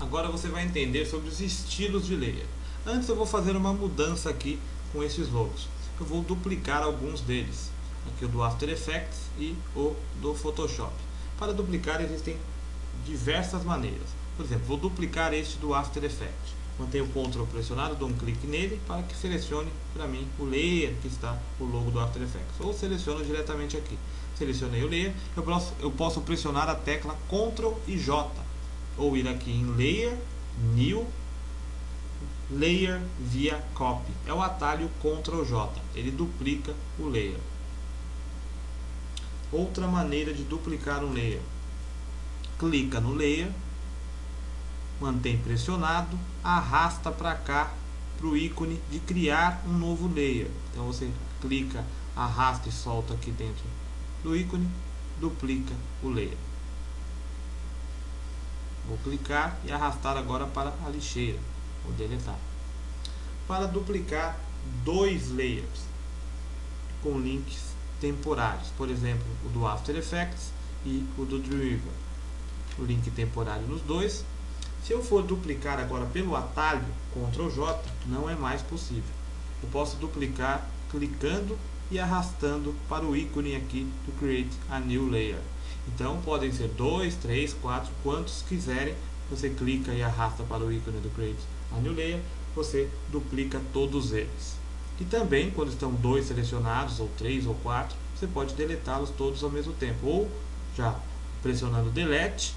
Agora você vai entender sobre os estilos de layer. Antes eu vou fazer uma mudança aqui com esses logos. Eu vou duplicar alguns deles. Aqui o do After Effects e o do Photoshop. Para duplicar existem diversas maneiras. Por exemplo, vou duplicar este do After Effects. Mantenho o Ctrl pressionado, dou um clique nele para que selecione para mim o layer que está o logo do After Effects. Ou seleciono diretamente aqui. Selecionei o layer, eu posso pressionar a tecla Ctrl e J. Ou ir aqui em Layer, New, Layer via Copy. É o atalho Ctrl J. Ele duplica o layer. Outra maneira de duplicar um layer. Clica no layer, mantém pressionado, arrasta para cá para o ícone de criar um novo layer. Então você clica, arrasta e solta aqui dentro do ícone, duplica o layer. Vou clicar e arrastar agora para a lixeira, vou deletar. Para duplicar dois layers com links temporários, por exemplo, o do After Effects e o do Dreamweaver. O link temporário nos dois. Se eu for duplicar agora pelo atalho Ctrl J, não é mais possível. Eu posso duplicar clicando e arrastando para o ícone aqui do Create a New Layer. Então podem ser 2, 3, 4, quantos quiserem. Você clica e arrasta para o ícone do Create a New Layer, você duplica todos eles. E também, quando estão dois selecionados, ou 3 ou 4, você pode deletá-los todos ao mesmo tempo. Ou já pressionando Delete,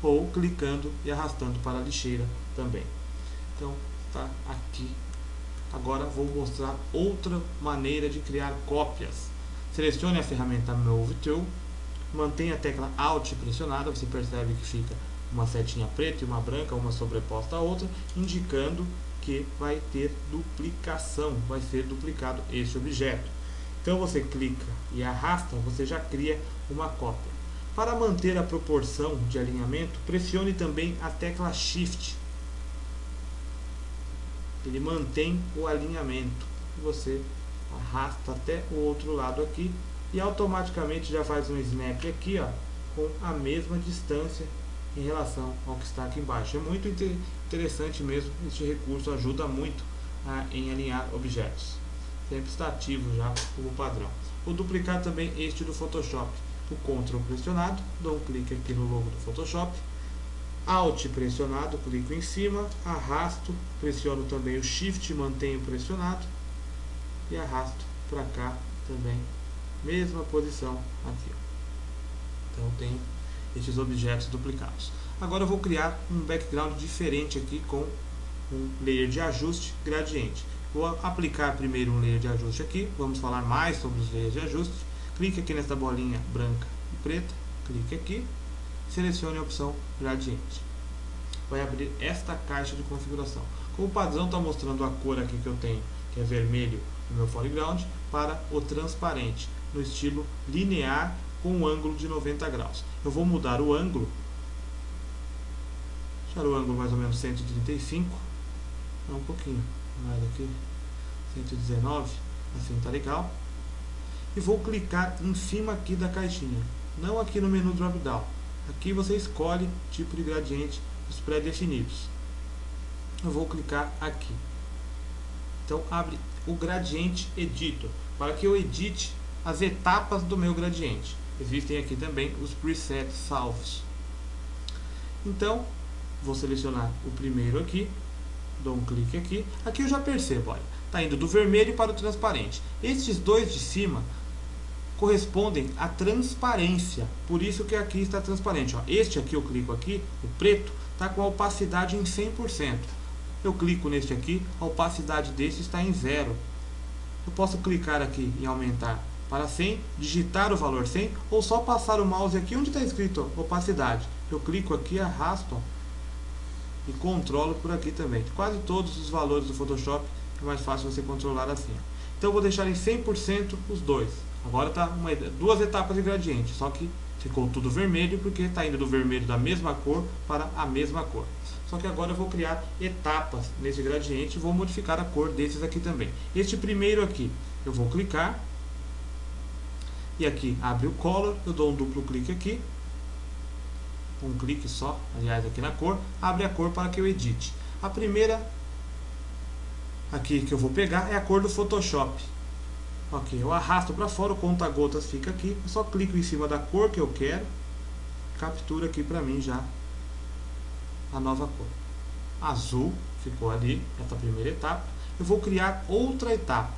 ou clicando e arrastando para a lixeira também. Então, está aqui. Agora vou mostrar outra maneira de criar cópias. Selecione a ferramenta Move Tool, mantenha a tecla Alt pressionada, você percebe que fica uma setinha preta e uma branca, uma sobreposta à outra, indicando que vai ter duplicação, vai ser duplicado este objeto. Então você clica e arrasta, você já cria uma cópia. Para manter a proporção de alinhamento, pressione também a tecla Shift. Ele mantém o alinhamento. Você arrasta até o outro lado aqui e automaticamente já faz um snap aqui, ó, com a mesma distância em relação ao que está aqui embaixo. É muito interessante mesmo, este recurso ajuda muito em alinhar objetos. Sempre está ativo já como padrão. Vou duplicar também este do Photoshop. O Ctrl pressionado, dou um clique aqui no logo do Photoshop. Alt pressionado, clico em cima, arrasto, pressiono também o Shift, mantenho pressionado e arrasto para cá também, mesma posição aqui. Então tem esses objetos duplicados. Agora eu vou criar um background diferente aqui com um layer de ajuste gradiente. Vou aplicar primeiro um layer de ajuste aqui, vamos falar mais sobre os layers de ajuste. Clique aqui nessa bolinha branca e preta, clique aqui, selecione a opção gradiente. Vai abrir esta caixa de configuração. Como padrão está mostrando a cor aqui que eu tenho, que é vermelho no meu foreground, para o transparente, no estilo linear com um ângulo de 90 graus. Eu vou mudar o ângulo, deixar o ângulo mais ou menos 135, um pouquinho mais aqui, 119, assim está legal. E vou clicar em cima aqui da caixinha, não aqui no menu drop down. Aqui você escolhe tipo de gradiente, os pré-definidos. Eu vou clicar aqui. Então abre o Gradiente Editor, para que eu edite as etapas do meu gradiente. Existem aqui também os presets salvos. Então vou selecionar o primeiro aqui, dou um clique aqui. Aqui eu já percebo, olha, está indo do vermelho para o transparente. Estes dois de cima correspondem à transparência, por isso que aqui está transparente. Ó. Este aqui eu clico aqui, o preto, está com a opacidade em 100%. Eu clico neste aqui, a opacidade deste está em 0. Eu posso clicar aqui em aumentar para 100, digitar o valor 100, ou só passar o mouse aqui onde está escrito ó, opacidade. Eu clico aqui, arrasto ó, e controlo por aqui também. Quase todos os valores do Photoshop é mais fácil você controlar assim. Ó. Então eu vou deixar em 100% os dois. Agora está duas etapas de gradiente, só que ficou tudo vermelho porque está indo do vermelho da mesma cor para a mesma cor. Só que agora eu vou criar etapas nesse gradiente e vou modificar a cor desses aqui também. Este primeiro aqui, eu vou clicar e aqui abre o Color, eu dou um duplo clique aqui um clique só, aliás, aqui na cor, abre a cor para que eu edite. A primeira aqui que eu vou pegar é a cor do Photoshop. Ok, eu arrasto para fora, o conta-gotas fica aqui, eu só clico em cima da cor que eu quero, captura aqui para mim já a nova cor. Azul, ficou ali, essa primeira etapa. Eu vou criar outra etapa.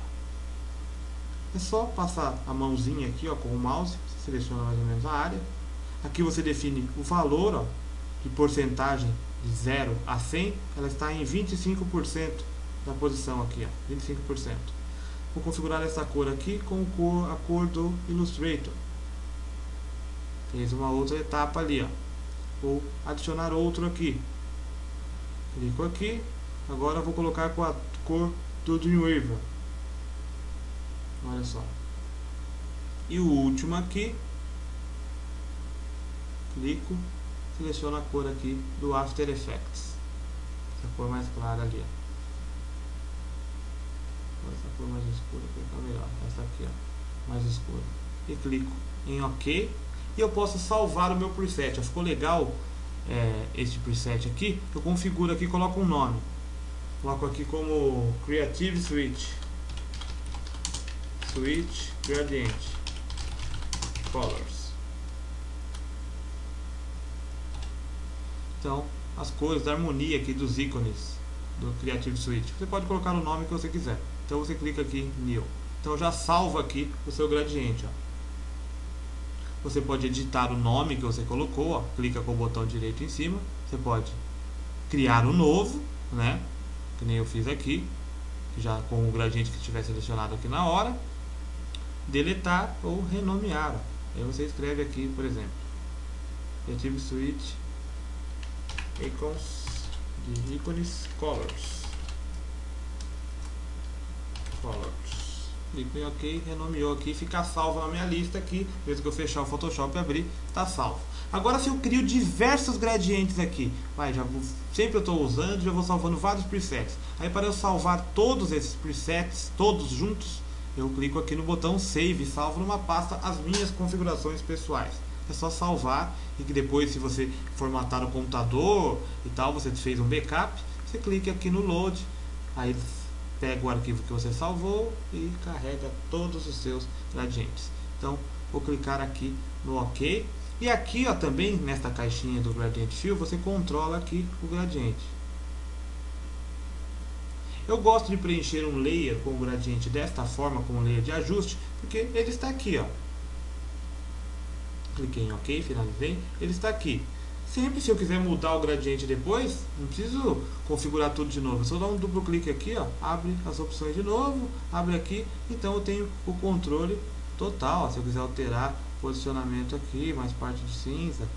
É só passar a mãozinha aqui, ó, com o mouse, você seleciona mais ou menos a área. Aqui você define o valor, ó, de porcentagem de 0 a 100, ela está em 25% da posição aqui, ó, 25%. Vou configurar essa cor aqui com a cor do Illustrator. Fez uma outra etapa ali, ó. Vou adicionar outro aqui. Clico aqui. Agora vou colocar com a cor do Dreamweaver. Olha só. E o último aqui. Clico. Seleciono a cor aqui do After Effects. Essa cor mais clara ali, ó. Essa cor mais escura aqui tá melhor. Essa aqui, ó, mais escura. E clico em OK. E eu posso salvar o meu preset. Ficou legal este preset aqui. Eu configuro aqui, coloco um nome. Coloco aqui como Creative Switch Gradient Colors. Então, as cores da harmonia aqui dos ícones do Creative Switch. Você pode colocar o nome que você quiser. Então você clica aqui em New. Então já salva aqui o seu gradiente, ó. Você pode editar o nome que você colocou, ó. Clica com o botão direito em cima. Você pode criar um novo, né? Que nem eu fiz aqui, já com o gradiente que estiver selecionado aqui na hora. Deletar ou renomear, ó. Aí você escreve aqui, por exemplo, Creative Switch ícones Colors. Clico em OK, renomeou aqui, fica salvo na minha lista aqui. Mesmo que eu fechar o Photoshop e abrir, tá salvo. Agora, se eu crio diversos gradientes aqui, sempre eu estou usando, já vou salvando vários presets. Aí, para eu salvar todos esses presets, todos juntos, eu clico aqui no botão Save e salvo numa pasta as minhas configurações pessoais. É só salvar e que depois, se você formatar o computador e tal, você fez um backup, você clica aqui no Load, aí pega o arquivo que você salvou e carrega todos os seus gradientes. Então, vou clicar aqui no OK. E aqui, ó, também nesta caixinha do Gradient Fill, você controla aqui o gradiente. Eu gosto de preencher um layer com o gradiente desta forma, com um layer de ajuste, porque ele está aqui, ó. Cliquei em OK, finalizei, ele está aqui. Sempre, se eu quiser mudar o gradiente depois, não preciso configurar tudo de novo. Eu só dar um duplo clique aqui, ó, abre as opções de novo, abre aqui, então eu tenho o controle total. Ó, se eu quiser alterar posicionamento aqui, mais parte de cinza,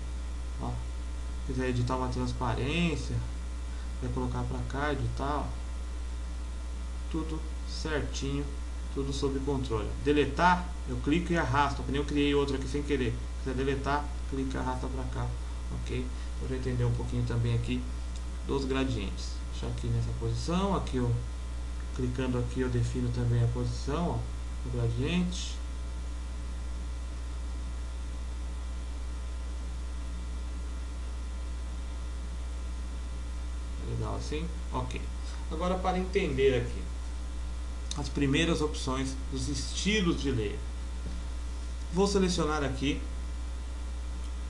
ó, quiser editar uma transparência, vai colocar para cá, editar, ó, tudo certinho, tudo sob controle. Deletar, eu clico e arrasto, que nem eu criei outro aqui sem querer. Se quiser deletar, clica e arrasta para cá. Ok? Para entender um pouquinho também aqui dos gradientes. Deixar aqui nessa posição, aqui eu clicando aqui eu defino também a posição, ó, do gradiente. Legal assim? Ok. Agora, para entender aqui as primeiras opções dos estilos de layer, vou selecionar aqui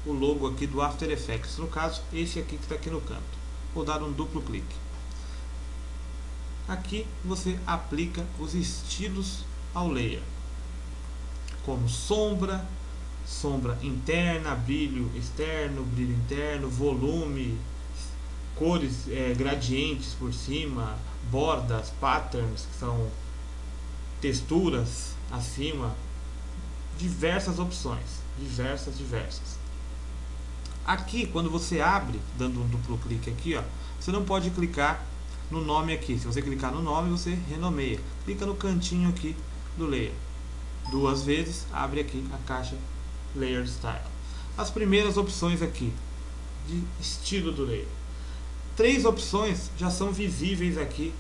o logo aqui do After Effects, no caso esse aqui que está aqui no canto. Vou dar um duplo clique. Aqui você aplica os estilos ao layer, como sombra, sombra interna, brilho externo, brilho interno, volume, cores, gradientes por cima, bordas, patterns, que são texturas acima, diversas opções, diversas. Aqui, quando você abre, dando um duplo clique aqui, ó, você não pode clicar no nome aqui. Se você clicar no nome, você renomeia. Clica no cantinho aqui do layer. 2 vezes, abre aqui a caixa Layer Style. As primeiras opções aqui, de estilo do layer. 3 opções já são visíveis aqui,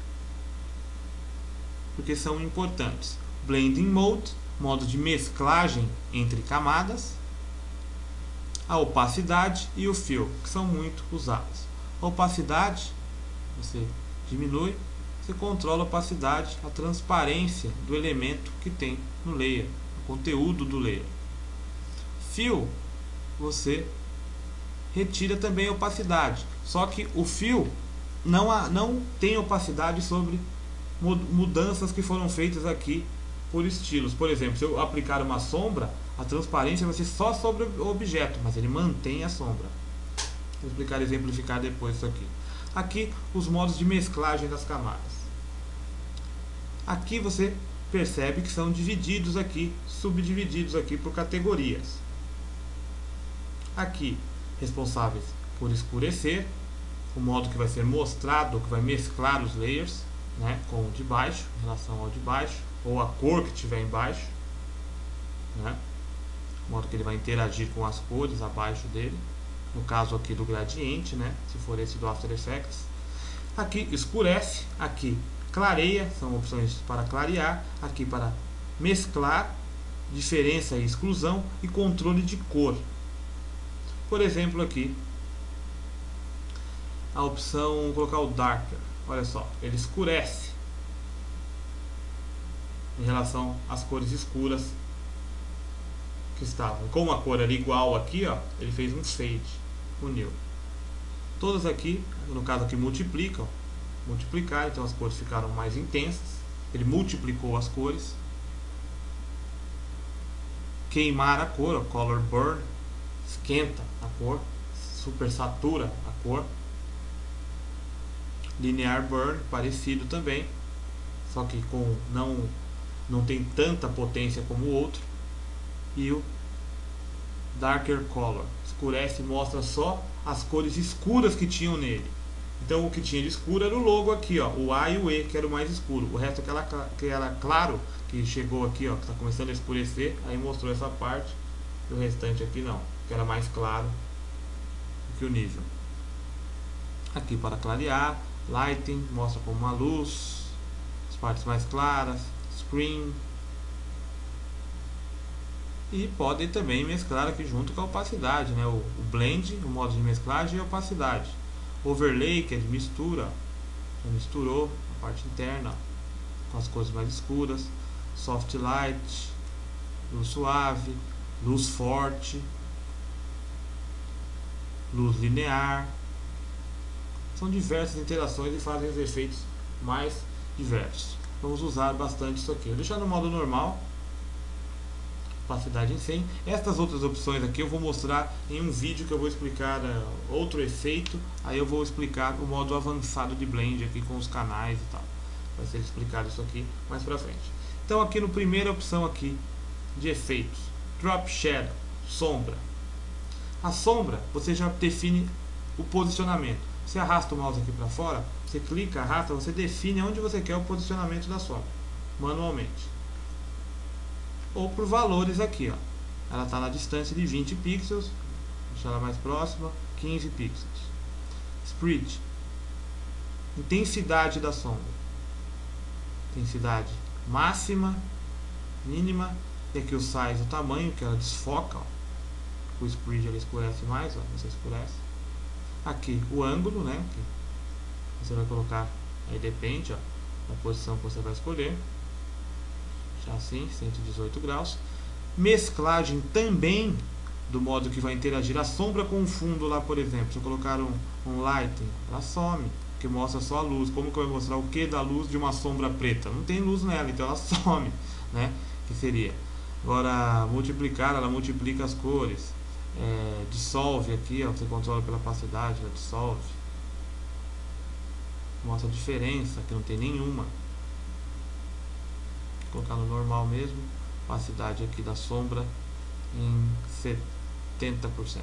porque são importantes. Blending Mode, modo de mesclagem entre camadas. a opacidade e o fill, que são muito usados. A opacidade, você diminui, você controla a opacidade, a transparência do elemento que tem no layer, o conteúdo do layer. Fill, você retira também a opacidade, só que o fill não tem opacidade sobre mudanças que foram feitas aqui por estilos. Por exemplo, se eu aplicar uma sombra, a transparência vai ser só sobre o objeto, mas ele mantém a sombra. Vou explicar e exemplificar depois isso aqui. Aqui, os modos de mesclagem das camadas. Aqui você percebe que são divididos aqui, subdivididos aqui por categorias. Aqui, responsáveis por escurecer, o modo que vai ser mostrado, que vai mesclar os layers, né, com o de baixo, em relação ao de baixo, ou a cor que tiver embaixo, né, o modo que ele vai interagir com as cores abaixo dele, no caso aqui do gradiente, né, se for esse do After Effects. Aqui escurece, aqui clareia, são opções para clarear, aqui para mesclar, diferença e exclusão e controle de cor. Por exemplo, aqui a opção, vou colocar o Darker, olha só, ele escurece em relação às cores escuras que estavam. Como a cor era igual aqui, ó, ele fez um fade, uniu. Todas aqui, no caso aqui multiplicam, multiplicar, então as cores ficaram mais intensas, ele multiplicou as cores. Queimar a cor, ó, Color Burn, esquenta a cor, supersatura a cor. Linear Burn, parecido também, só que com não tem tanta potência como o outro. E o Darker Color, escurece e mostra só as cores escuras que tinham nele. Então o que tinha de escuro era o logo aqui, ó, o A e o E, que era o mais escuro. O resto que era claro, que chegou aqui, ó, que está começando a escurecer, aí mostrou essa parte. E o restante aqui não, que era mais claro do que o nível. Aqui para clarear, Lighting, mostra como uma luz, as partes mais claras, Screen. E podem também mesclar aqui junto com a opacidade, né? O Blend, o modo de mesclagem e a opacidade. Overlay, que é de mistura, já misturou a parte interna com as cores mais escuras. Soft Light, luz suave, luz forte, luz linear. São diversas interações e fazem os efeitos mais diversos. Vamos usar bastante isso aqui. Vou deixar no modo normal, opacidade em 100. Estas outras opções aqui eu vou mostrar em um vídeo que eu vou explicar outro efeito. Aí eu vou explicar o modo avançado de blend aqui com os canais e tal. Vai ser explicado isso aqui mais pra frente. Então aqui no primeira opção aqui de efeitos, Drop Shadow, sombra. A sombra você já define o posicionamento. Você arrasta o mouse aqui para fora, você clica, arrasta, você define onde você quer o posicionamento da sombra, manualmente. Ou por valores aqui, ó. Ela está na distância de 20 pixels, deixar ela mais próxima, 15 pixels. Spread, intensidade da sombra. Intensidade máxima, mínima, e aqui o size, o tamanho, que ela desfoca, ó. O spread ele escurece mais, ó, você escurece. Aqui o ângulo, né, que você vai colocar, aí depende, ó, da posição que você vai escolher. Já assim, 118 graus. Mesclagem também do modo que vai interagir a sombra com o fundo lá, por exemplo. Se eu colocar um lighting, ela some, que mostra só a luz. Como que eu vou mostrar o que da luz de uma sombra preta? Não tem luz nela, então ela some, né? Que seria. Agora, multiplicar, ela multiplica as cores. Dissolve aqui, ó, você controla pela opacidade, ela dissolve. Mostra a diferença, que não tem nenhuma. Vou colocar no normal mesmo. Opacidade aqui da sombra em 70%.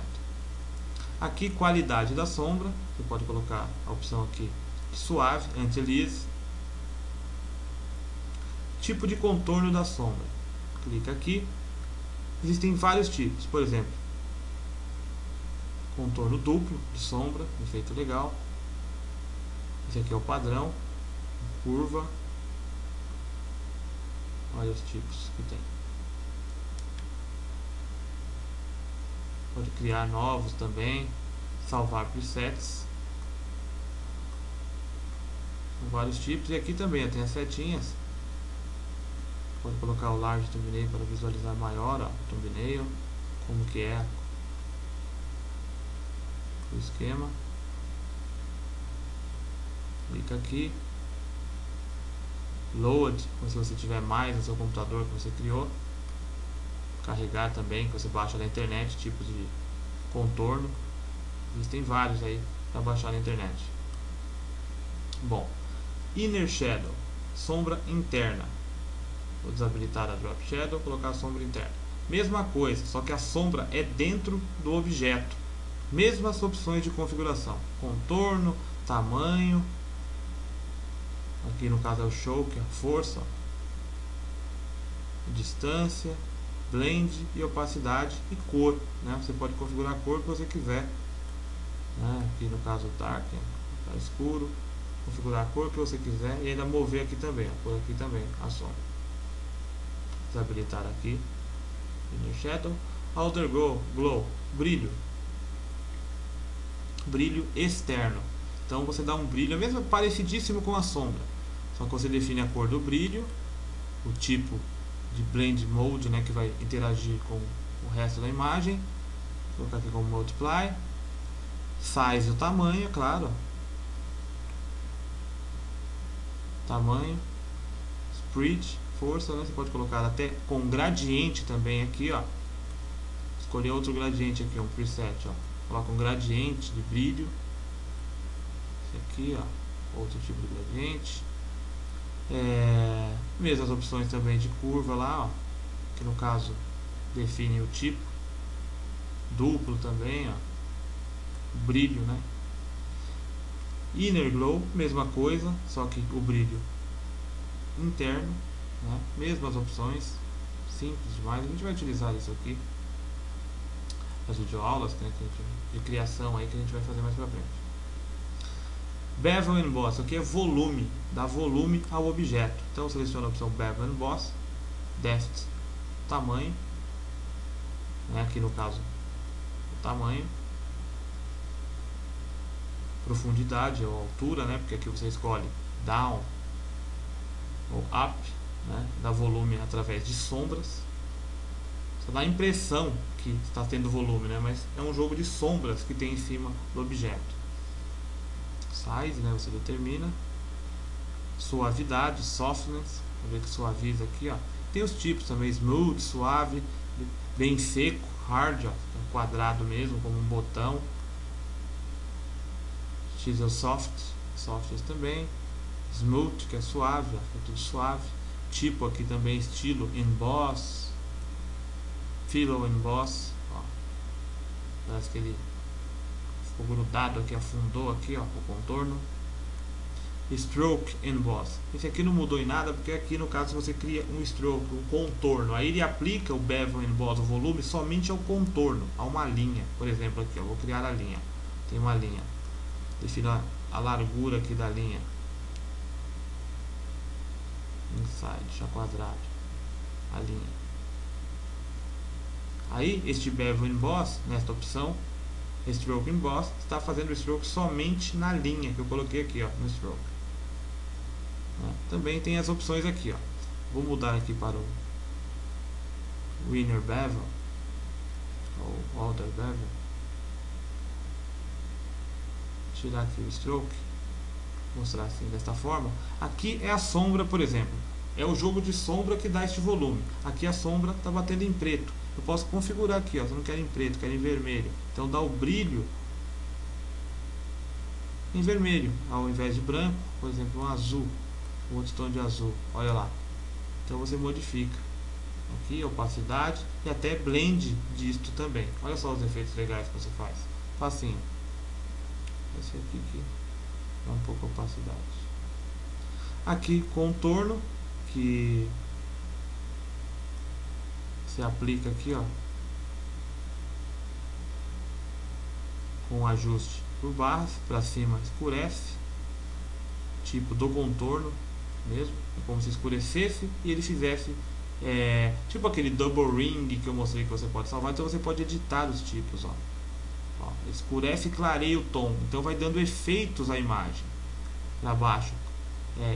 Aqui, qualidade da sombra. Você pode colocar a opção aqui de suave, anti-alias. Tipo de contorno da sombra. Clica aqui. Existem vários tipos, por exemplo, contorno duplo de sombra, efeito legal. Esse aqui é o padrão, curva. Olha os tipos que tem. Pode criar novos também, salvar presets. São vários tipos. E aqui também tem as setinhas. Pode colocar o Large Thumbnail para visualizar maior o thumbnail, como que é o esquema. Clica aqui. Load, se você tiver mais no seu computador que você criou. Carregar também, que você baixa na internet, tipos de contorno. Existem vários aí para baixar na internet. Bom, Inner Shadow, sombra interna. Vou desabilitar a Drop Shadow, colocar a sombra interna. Mesma coisa, só que a sombra é dentro do objeto. Mesmas opções de configuração. Contorno, tamanho. Aqui no caso é o Show, que é a força. Distância, blend e opacidade e cor. Né? Você pode configurar a cor que você quiser. Né? Aqui no caso Dark, tá escuro. Configurar a cor que você quiser e ainda mover aqui também, por aqui também a sombra. Desabilitar aqui Inner Shadow. Outer Glow, brilho externo. Então você dá um brilho, mesmo parecidíssimo com a sombra, só que você define a cor do brilho, o tipo de Blend Mode, né, que vai interagir com o resto da imagem. Vou colocar aqui como Multiply. Size, o tamanho, claro. Tamanho. Spread, força, né? Você pode colocar até com gradiente também aqui, ó. Escolher outro gradiente aqui, um preset, ó. Coloca um gradiente de brilho. Esse aqui, ó. Outro tipo de gradiente. Mesmas opções também de curva lá, ó. Que no caso define o tipo. Duplo também, ó. Brilho, né? Inner Glow, mesma coisa, só que o brilho interno, né? Mesmas opções, simples demais. A gente vai utilizar isso aqui nas videoaulas, né, de criação aí que a gente vai fazer mais pra frente. Bevel Emboss, aqui é volume, dá volume ao objeto. Então seleciona a opção Bevel Emboss, Depth, tamanho, né? Aqui no caso o tamanho, profundidade ou altura, né? Porque aqui você escolhe down ou up, né? Dá volume através de sombras. Só dá a impressão que está tendo volume, né? Mas é um jogo de sombras que tem em cima do objeto. Size, né? Você determina. Suavidade, softness, vou ver que suaviza aqui, ó. Tem os tipos também, smooth, suave, bem seco, hard, ó, quadrado mesmo, como um botão. Chisel soft, softness também. Smooth, que é suave, ó, é tudo suave. Tipo aqui também, estilo emboss, filo emboss, ó. Parece que ele ficou grudado aqui, afundou aqui, ó, o contorno. Stroke emboss, esse aqui não mudou em nada, porque aqui no caso você cria um stroke, um contorno, aí ele aplica o bevel emboss, o volume, somente ao contorno, a uma linha. Por exemplo aqui, ó, vou criar a linha, tem uma linha, defino a largura aqui da linha, inside, deixa quadrado, a linha. Aí este bevel emboss, nesta opção Stroke Emboss, está fazendo o stroke somente na linha que eu coloquei aqui, ó, no stroke. Também tem as opções aqui, ó. Vou mudar aqui para o Inner Bevel ou Outer Bevel. Tirar aqui o stroke, mostrar assim desta forma. Aqui é a sombra, por exemplo. É o jogo de sombra que dá este volume. Aqui a sombra está batendo em preto. Eu posso configurar aqui, ó, se eu não quero em preto, quero em vermelho. Então dá o brilho em vermelho, ao invés de branco, por exemplo, um azul, um outro tom de azul. Olha lá. Então você modifica aqui a opacidade e até blend disto também. Olha só os efeitos legais que você faz. Facinho. Esse aqui que dá um pouco a opacidade. Aqui contorno, que se aplica aqui, ó, com ajuste por barras, para cima escurece, tipo do contorno mesmo, é como se escurecesse e ele fizesse tipo aquele double ring que eu mostrei que você pode salvar. Então você pode editar os tipos, ó. Escurece e clareia o tom, então vai dando efeitos à imagem. Para baixo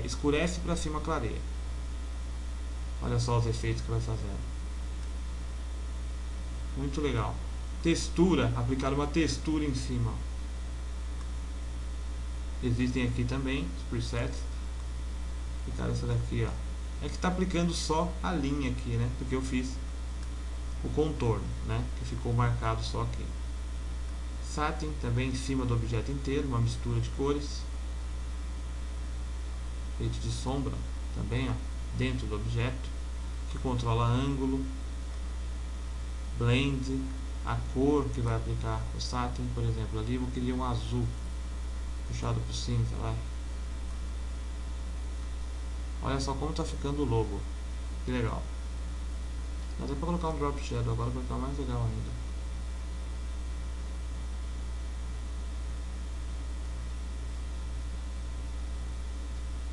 escurece, para cima clareia. Olha só os efeitos que vai fazendo. Muito legal. Textura, aplicar uma textura em cima. Existem aqui também os presets. Aplicar essa daqui, ó. É que está aplicando só a linha aqui, né? Porque eu fiz o contorno, né? Que ficou marcado só aqui. Satin também em cima do objeto inteiro, uma mistura de cores. Efeito de sombra também, ó, dentro do objeto, que controla ângulo, blend, a cor que vai aplicar o satin. Por exemplo, ali eu queria um azul puxado para o cinza, vai. Olha só como está ficando o logo, que legal. Mas é para colocar um drop shadow agora para ficar mais legal ainda.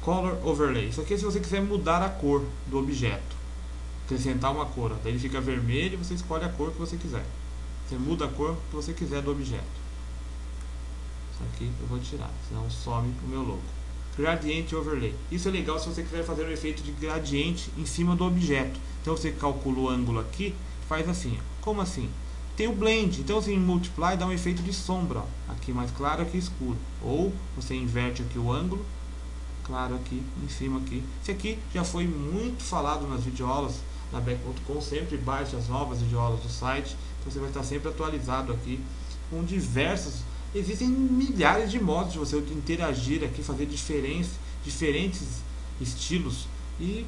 Color Overlay. Isso aqui é se você quiser mudar a cor do objeto, acrescentar uma cor, daí ele fica vermelho e você escolhe a cor que você quiser. Você muda a cor que você quiser do objeto. Isso aqui eu vou tirar, senão some o meu logo. Gradient Overlay. Isso é legal se você quiser fazer um efeito de gradiente em cima do objeto. Então você calcula o ângulo aqui, faz assim. Como assim? Tem o Blend, então assim, em Multiply dá um efeito de sombra, ó. Aqui mais claro, aqui escuro. Ou você inverte aqui o ângulo, claro aqui, em cima aqui. Esse aqui já foi muito falado nas videoaulas da Back.com. Sempre baixe as novas videoaulas do site, então você vai estar sempre atualizado aqui com diversos. Existem milhares de modos de você interagir aqui, fazer diferentes estilos, e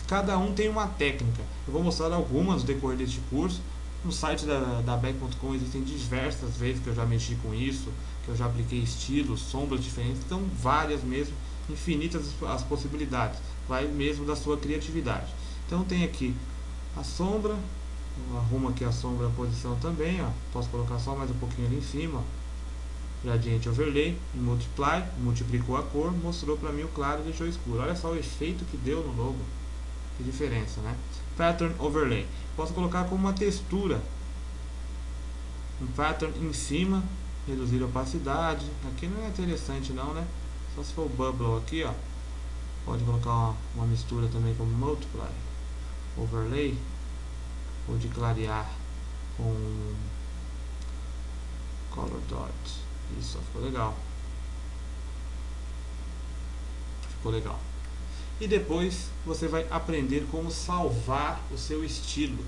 cada um tem uma técnica. Eu vou mostrar algumas no decorrer deste curso. No site da Back.com existem diversas vezes que eu já mexi com isso, que eu já apliquei estilos, sombras diferentes, então várias mesmo, infinitas as possibilidades, vai mesmo da sua criatividade. Então tem aqui a sombra, eu arrumo aqui a sombra, a posição também, ó. Posso colocar só mais um pouquinho ali em cima. Gradient Overlay, em Multiply, multiplicou a cor, mostrou para mim o claro e deixou escuro. Olha só o efeito que deu no logo, que diferença, né? Pattern Overlay, posso colocar como uma textura, um pattern em cima, reduzir a opacidade. Aqui não é interessante não, né? Só se for o bubble aqui, ó. Pode colocar uma mistura também como Multiply Overlay, ou de clarear com Color Dot. Isso, ficou legal. Ficou legal. E depois você vai aprender como salvar o seu estilo.